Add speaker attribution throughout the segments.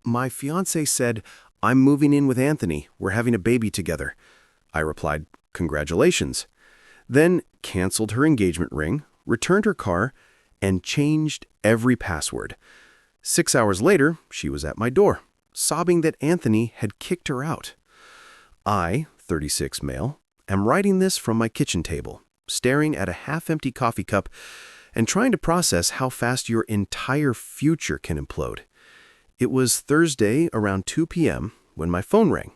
Speaker 1: My fiancé said, "I'm moving in with Anthony. We're having a baby together." I replied, "Congratulations." Then canceled her engagement ring, returned her car, and changed every password. 6 hours later, she was at my door, sobbing that Anthony had kicked her out. I, 36 male, am writing this from my kitchen table, staring at a half-empty coffee cup and trying to process how fast your entire future can implode. It was Thursday around 2 p.m. when my phone rang.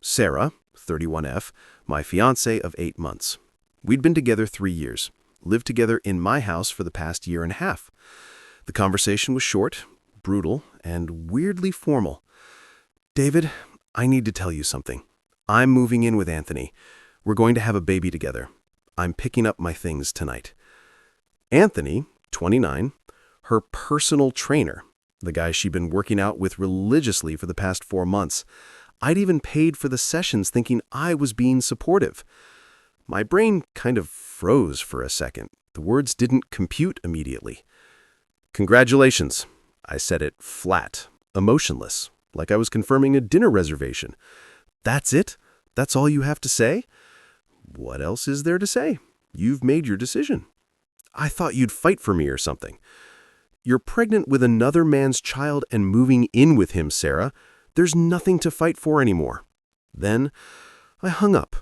Speaker 1: Sarah, 31F, my fiancé of 8 months. We'd been together 3 years, lived together in my house for the past year and a half. The conversation was short, brutal, and weirdly formal. "David, I need to tell you something. I'm moving in with Anthony. We're going to have a baby together. I'm picking up my things tonight." Anthony, 29, her personal trainer, the guy she'd been working out with religiously for the past 4 months. I'd even paid for the sessions thinking I was being supportive. My brain kind of froze for a second. The words didn't compute immediately. "Congratulations." I said it flat, emotionless, like I was confirming a dinner reservation. "That's it? That's all you have to say?" "What else is there to say? You've made your decision." "I thought you'd fight for me or something." "You're pregnant with another man's child and moving in with him, Sarah. There's nothing to fight for anymore." Then I hung up.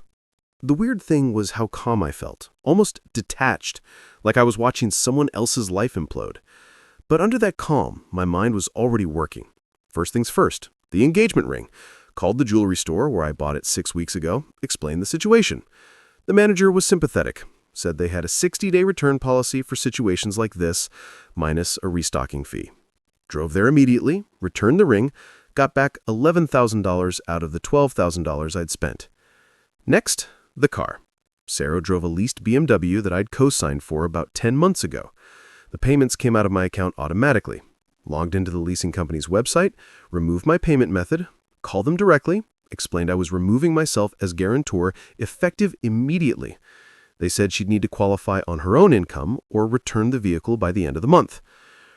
Speaker 1: The weird thing was how calm I felt, almost detached, like I was watching someone else's life implode. But under that calm, my mind was already working. First things first, the engagement ring. Called the jewelry store where I bought it 6 weeks ago, explained the situation. The manager was sympathetic, said they had a 60-day return policy for situations like this, minus a restocking fee. Drove there immediately, returned the ring, got back $11,000 out of the $12,000 I'd spent. Next, the car. Sarah drove a leased BMW that I'd co-signed for about 10 months ago. The payments came out of my account automatically. Logged into the leasing company's website, removed my payment method, called them directly, explained I was removing myself as guarantor effective immediately. They said she'd need to qualify on her own income or return the vehicle by the end of the month.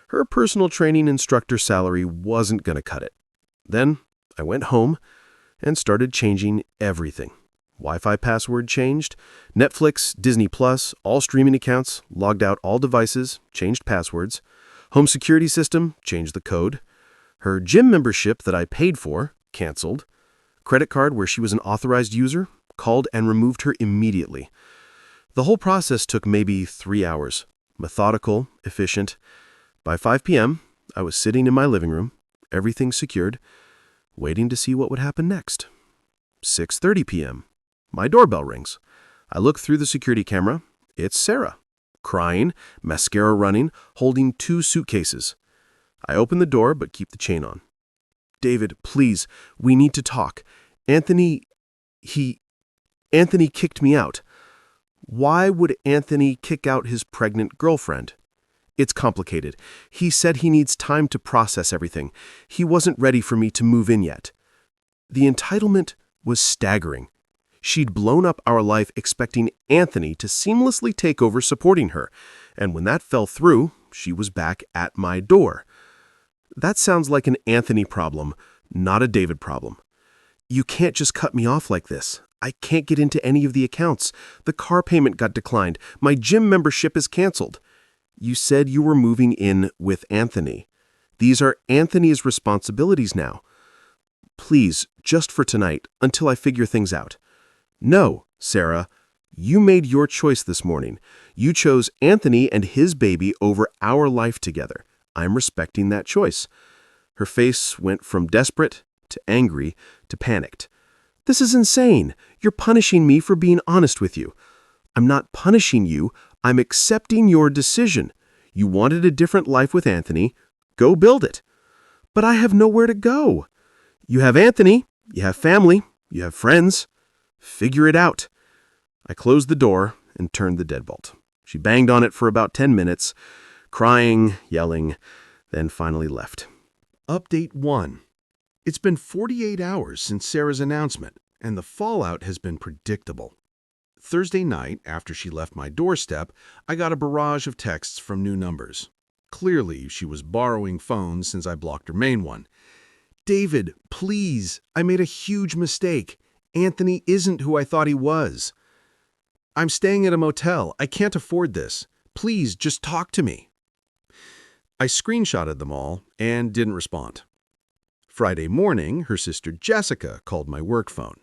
Speaker 1: Her personal training instructor salary wasn't going to cut it. Then I went home and started changing everything. Wi-Fi password changed, Netflix, Disney+, all streaming accounts, logged out all devices, changed passwords. Home security system, changed the code. Her gym membership that I paid for, canceled. Credit card where she was an authorized user, called and removed her immediately. The whole process took maybe 3 hours. Methodical, efficient. By 5 p.m., I was sitting in my living room, everything secured, waiting to see what would happen next. 6:30 p.m. My doorbell rings. I look through the security camera. It's Sarah, crying, mascara running, holding 2 suitcases. I open the door but keep the chain on. "David, please, we need to talk. Anthony kicked me out." "Why would Anthony kick out his pregnant girlfriend?" "It's complicated. He said he needs time to process everything. He wasn't ready for me to move in yet." The entitlement was staggering. She'd blown up our life expecting Anthony to seamlessly take over supporting her, and when that fell through, she was back at my door. That sounds like an Anthony problem, not a David problem. "You can't just cut me off like this. I can't get into any of the accounts. The car payment got declined. My gym membership is canceled." "You said you were moving in with Anthony. These are Anthony's responsibilities now. Please, just for tonight, until I figure things out." "No, Sarah, you made your choice this morning. You chose Anthony and his baby over our life together. I'm respecting that choice." Her face went from desperate to angry to panicked. "This is insane. You're punishing me for being honest with you." "I'm not punishing you. I'm accepting your decision. You wanted a different life with Anthony. Go build it." "But I have nowhere to go." "You have Anthony. You have family. You have friends. Figure it out." I closed the door and turned the deadbolt. She banged on it for about 10 minutes, crying, yelling, then finally left. Update 1. It's been 48 hours since Sarah's announcement, and the fallout has been predictable. Thursday night, after she left my doorstep, I got a barrage of texts from new numbers. Clearly, she was borrowing phones since I blocked her main one. David, please, I made a huge mistake. Anthony isn't who I thought he was. I'm staying at a motel. I can't afford this. Please, just talk to me. I screenshotted them all and didn't respond. Friday morning, her sister Jessica called my work phone.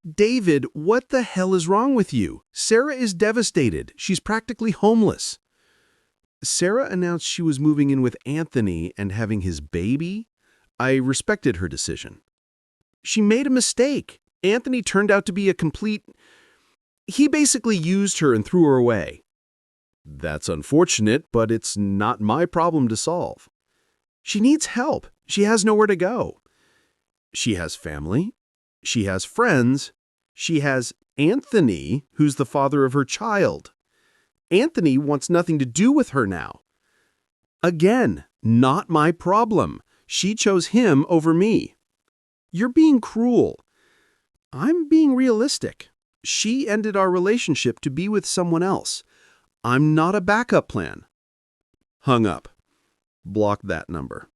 Speaker 1: David, what the hell is wrong with you? Sarah is devastated. She's practically homeless. Sarah announced she was moving in with Anthony and having his baby. I respected her decision. She made a mistake. Anthony turned out to be a complete... He basically used her and threw her away. That's unfortunate, but it's not my problem to solve. She needs help. She has nowhere to go. She has family. She has friends. She has Anthony, who's the father of her child. Anthony wants nothing to do with her now. Again, not my problem. She chose him over me. You're being cruel. I'm being realistic. She ended our relationship to be with someone else. I'm not a backup plan. Hung up. Blocked that number.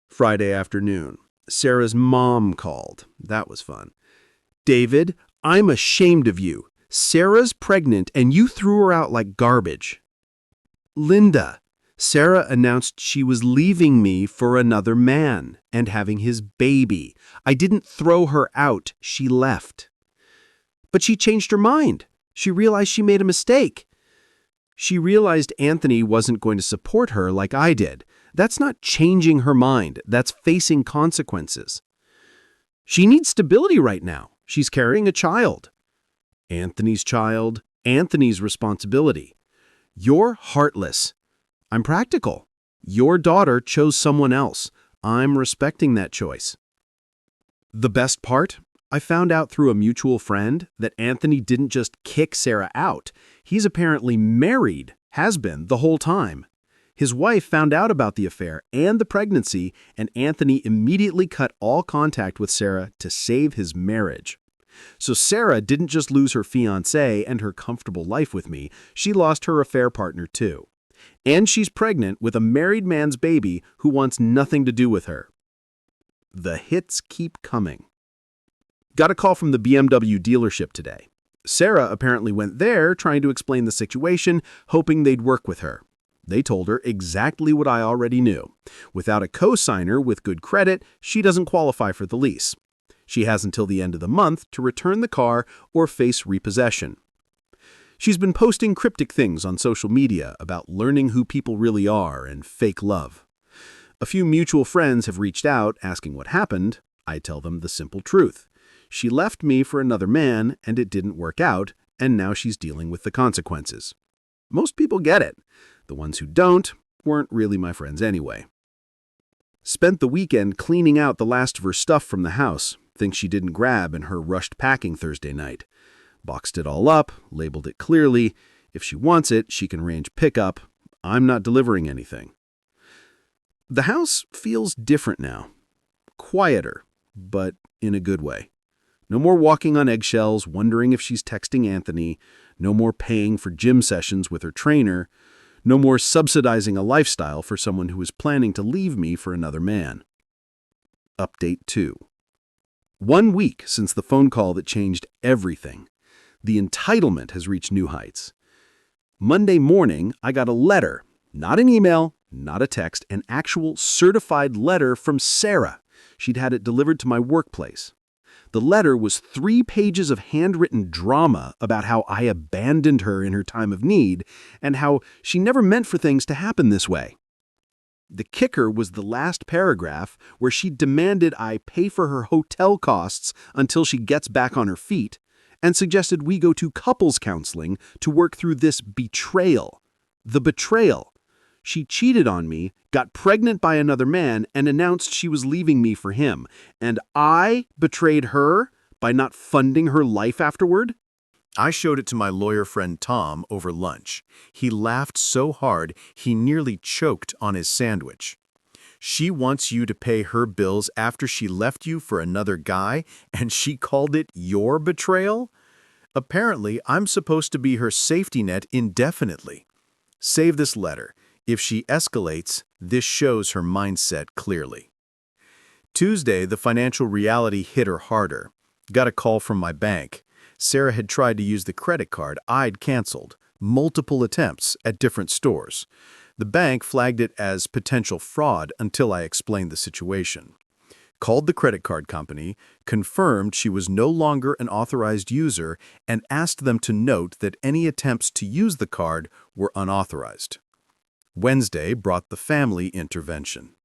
Speaker 1: Friday afternoon. Sarah's mom called. That was fun. David, I'm ashamed of you. Sarah's pregnant and you threw her out like garbage. Linda, Sarah announced she was leaving me for another man and having his baby. I didn't throw her out. She left. But she changed her mind. She realized she made a mistake. She realized Anthony wasn't going to support her like I did. That's not changing her mind. That's facing consequences. She needs stability right now. She's carrying a child. Anthony's child, Anthony's responsibility. You're heartless. I'm practical. Your daughter chose someone else. I'm respecting that choice. The best part? I found out through a mutual friend that Anthony didn't just kick Sarah out. He's apparently married, has been the whole time. His wife found out about the affair and the pregnancy, and Anthony immediately cut all contact with Sarah to save his marriage. So Sarah didn't just lose her fiancé and her comfortable life with me, she lost her affair partner too. And she's pregnant with a married man's baby who wants nothing to do with her. The hits keep coming. Got a call from the BMW dealership today. Sarah apparently went there trying to explain the situation, hoping they'd work with her. They told her exactly what I already knew. Without a co-signer with good credit, she doesn't qualify for the lease. She has until the end of the month to return the car or face repossession. She's been posting cryptic things on social media about learning who people really are and fake love. A few mutual friends have reached out asking what happened. I tell them the simple truth. She left me for another man and it didn't work out, and now she's dealing with the consequences. Most people get it. The ones who don't weren't really my friends anyway. Spent the weekend cleaning out the last of her stuff from the house, things she didn't grab in her rushed packing Thursday night. Boxed it all up, labeled it clearly. If she wants it, she can arrange pickup. I'm not delivering anything. The house feels different now. Quieter, but in a good way. No more walking on eggshells, wondering if she's texting Anthony. No more paying for gym sessions with her trainer. No more subsidizing a lifestyle for someone who is planning to leave me for another man. Update 2. 1 week since the phone call that changed everything. The entitlement has reached new heights. Monday morning, I got a letter, not an email, not a text, an actual certified letter from Sarah. She'd had it delivered to my workplace. The letter was 3 pages of handwritten drama about how I abandoned her in her time of need and how she never meant for things to happen this way. The kicker was the last paragraph where she demanded I pay for her hotel costs until she gets back on her feet and suggested we go to couples counseling to work through this betrayal. The betrayal. She cheated on me, got pregnant by another man, and announced she was leaving me for him. And I betrayed her by not funding her life afterward? I showed it to my lawyer friend Tom over lunch. He laughed so hard he nearly choked on his sandwich. She wants you to pay her bills after she left you for another guy, and she called it your betrayal? Apparently, I'm supposed to be her safety net indefinitely. Save this letter. If she escalates, this shows her mindset clearly. Tuesday, the financial reality hit her harder. Got a call from my bank. Sarah had tried to use the credit card I'd canceled, multiple attempts at different stores. The bank flagged it as potential fraud until I explained the situation. Called the credit card company, confirmed she was no longer an authorized user, and asked them to note that any attempts to use the card were unauthorized. Wednesday brought the family intervention.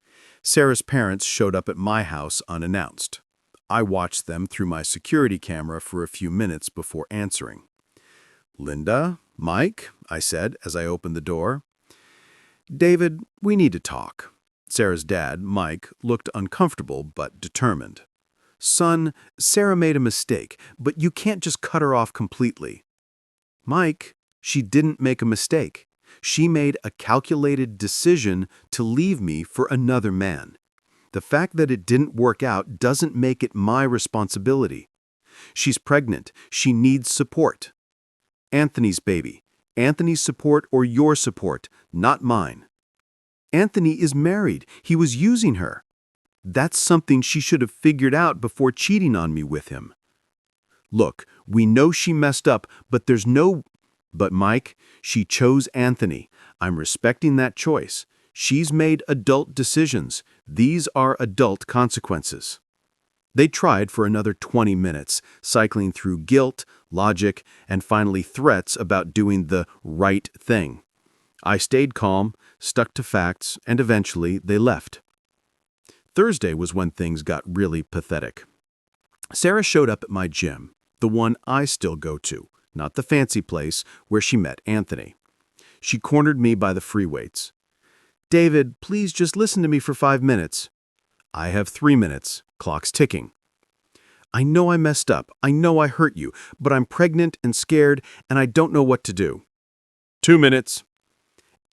Speaker 1: Sarah's parents showed up at my house unannounced. I watched them through my security camera for a few minutes before answering. "Linda, Mike," I said as I opened the door. "David, we need to talk." Sarah's dad, Mike, looked uncomfortable but determined. "Son, Sarah made a mistake, but you can't just cut her off completely." "Mike, she didn't make a mistake. She made a calculated decision to leave me for another man. The fact that it didn't work out doesn't make it my responsibility. She's pregnant. She needs support. Anthony's baby. Anthony's support or your support, not mine. Anthony is married. He was using her. That's something she should have figured out before cheating on me with him. Look, we know she messed up, but there's no... But Mike, she chose Anthony. I'm respecting that choice. She's made adult decisions. These are adult consequences." They tried for another 20 minutes, cycling through guilt, logic, and finally threats about doing the right thing. I stayed calm, stuck to facts, and eventually they left. Thursday was when things got really pathetic. Sarah showed up at my gym, the one I still go to, not the fancy place where she met Anthony. She cornered me by the free weights. "David, please just listen to me for 5 minutes." "I have 3 minutes. Clock's ticking." "I know I messed up. I know I hurt you, but I'm pregnant and scared, and I don't know what to do." 2 minutes.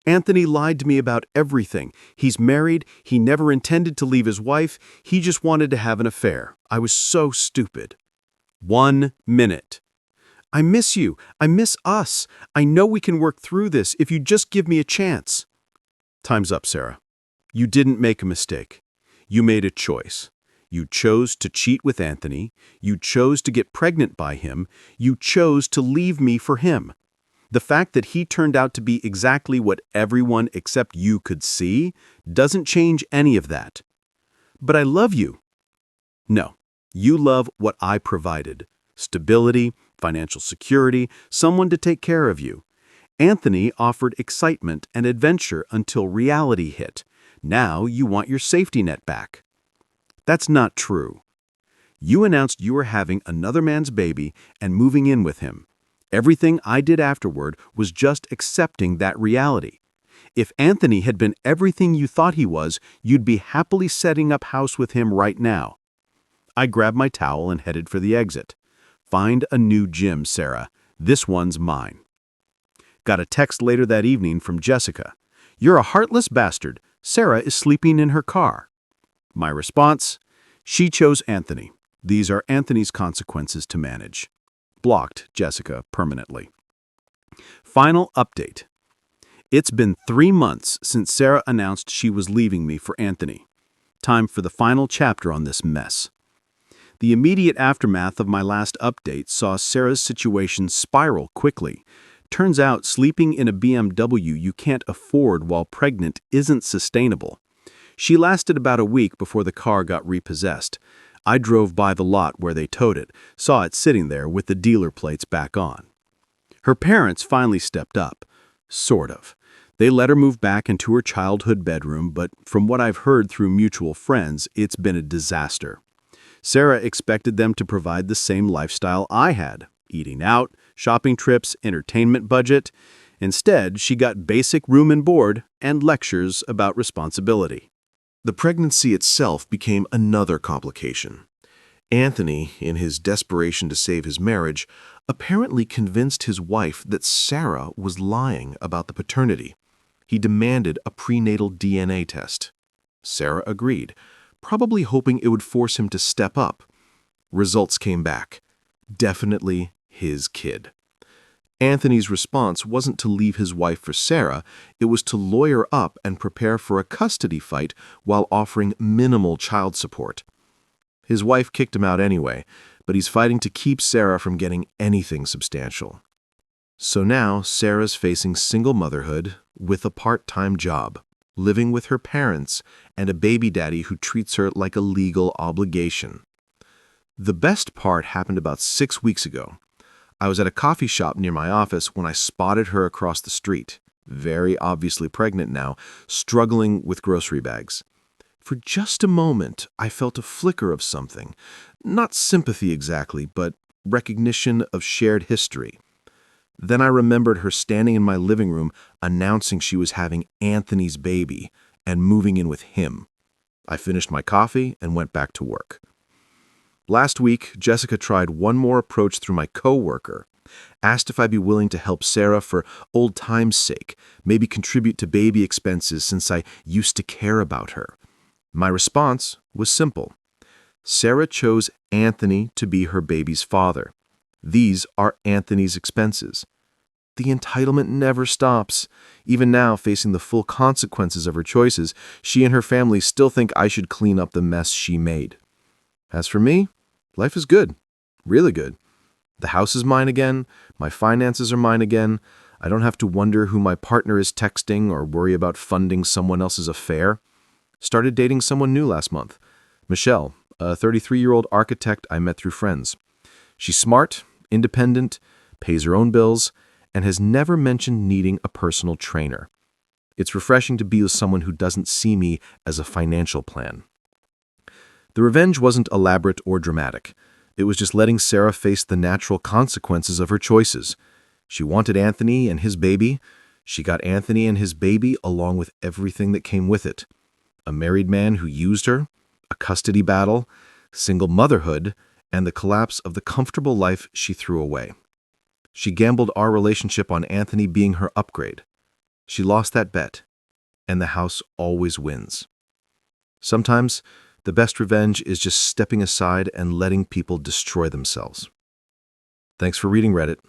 Speaker 1: "Anthony lied to me about everything. He's married. He never intended to leave his wife. He just wanted to have an affair. I was so stupid." 1 minute. "I miss you. I miss us. I know we can work through this if you just give me a chance." Time's up, Sarah. You didn't make a mistake. You made a choice. You chose to cheat with Anthony. You chose to get pregnant by him. You chose to leave me for him. The fact that he turned out to be exactly what everyone except you could see doesn't change any of that. "But I love you." No, you love what I provided. Stability, financial security, someone to take care of you. Anthony offered excitement and adventure until reality hit. Now you want your safety net back. That's not true. You announced you were having another man's baby and moving in with him. Everything I did afterward was just accepting that reality. If Anthony had been everything you thought he was, you'd be happily setting up house with him right now. I grabbed my towel and headed for the exit. Find a new gym, Sarah. This one's mine. Got a text later that evening from Jessica. "You're a heartless bastard. Sarah is sleeping in her car." My response? She chose Anthony. These are Anthony's consequences to manage. Blocked Jessica permanently. Final update. It's been 3 months since Sarah announced she was leaving me for Anthony. Time for the final chapter on this mess. The immediate aftermath of my last update saw Sarah's situation spiral quickly. Turns out sleeping in a BMW you can't afford while pregnant isn't sustainable. She lasted about a week before the car got repossessed. I drove by the lot where they towed it, saw it sitting there with the dealer plates back on. Her parents finally stepped up. Sort of. They let her move back into her childhood bedroom, but from what I've heard through mutual friends, it's been a disaster. Sarah expected them to provide the same lifestyle I had: eating out, shopping trips, entertainment budget. Instead, she got basic room and board and lectures about responsibility.
Speaker 2: The pregnancy itself became another complication. Anthony, in his desperation to save his marriage, apparently convinced his wife that Sarah was lying about the paternity. He demanded a prenatal DNA test. Sarah agreed, probably hoping it would force him to step up. Results came back. Definitely his kid. Anthony's response wasn't to leave his wife for Sarah, it was to lawyer up and prepare for a custody fight while offering minimal child support. His wife kicked him out anyway, but he's fighting to keep Sarah from getting anything substantial. So now Sarah's facing single motherhood with a part-time job, living with her parents, and a baby daddy who treats her like a legal obligation. The best part happened about 6 weeks ago. I was at a coffee shop near my office when I spotted her across the street, very obviously pregnant now, struggling with grocery bags. For just a moment, I felt a flicker of something. Not sympathy exactly, but recognition of shared history. Then I remembered her standing in my living room announcing she was having Anthony's baby and moving in with him. I finished my coffee and went back to work. Last week, Jessica tried one more approach through my coworker, asked if I'd be willing to help Sarah for old time's sake, maybe contribute to baby expenses since I used to care about her. My response was simple. Sarah chose Anthony to be her baby's father. These are Anthony's expenses. The entitlement never stops. Even now, facing the full consequences of her choices, she and her family still think I should clean up the mess she made. As for me, life is good, really good. The house is mine again, my finances are mine again. I don't have to wonder who my partner is texting or worry about funding someone else's affair. Started dating someone new last month. Michelle, a 33-year-old architect I met through friends. She's smart, independent, pays her own bills, and has never mentioned needing a personal trainer. It's refreshing to be with someone who doesn't see me as a financial plan. The revenge wasn't elaborate or dramatic. It was just letting Sarah face the natural consequences of her choices. She wanted Anthony and his baby. She got Anthony and his baby along with everything that came with it. A married man who used her, a custody battle, single motherhood, and the collapse of the comfortable life she threw away. She gambled our relationship on Anthony being her upgrade. She lost that bet, and the house always wins. Sometimes, the best revenge is just stepping aside and letting people destroy themselves. Thanks for reading, Reddit.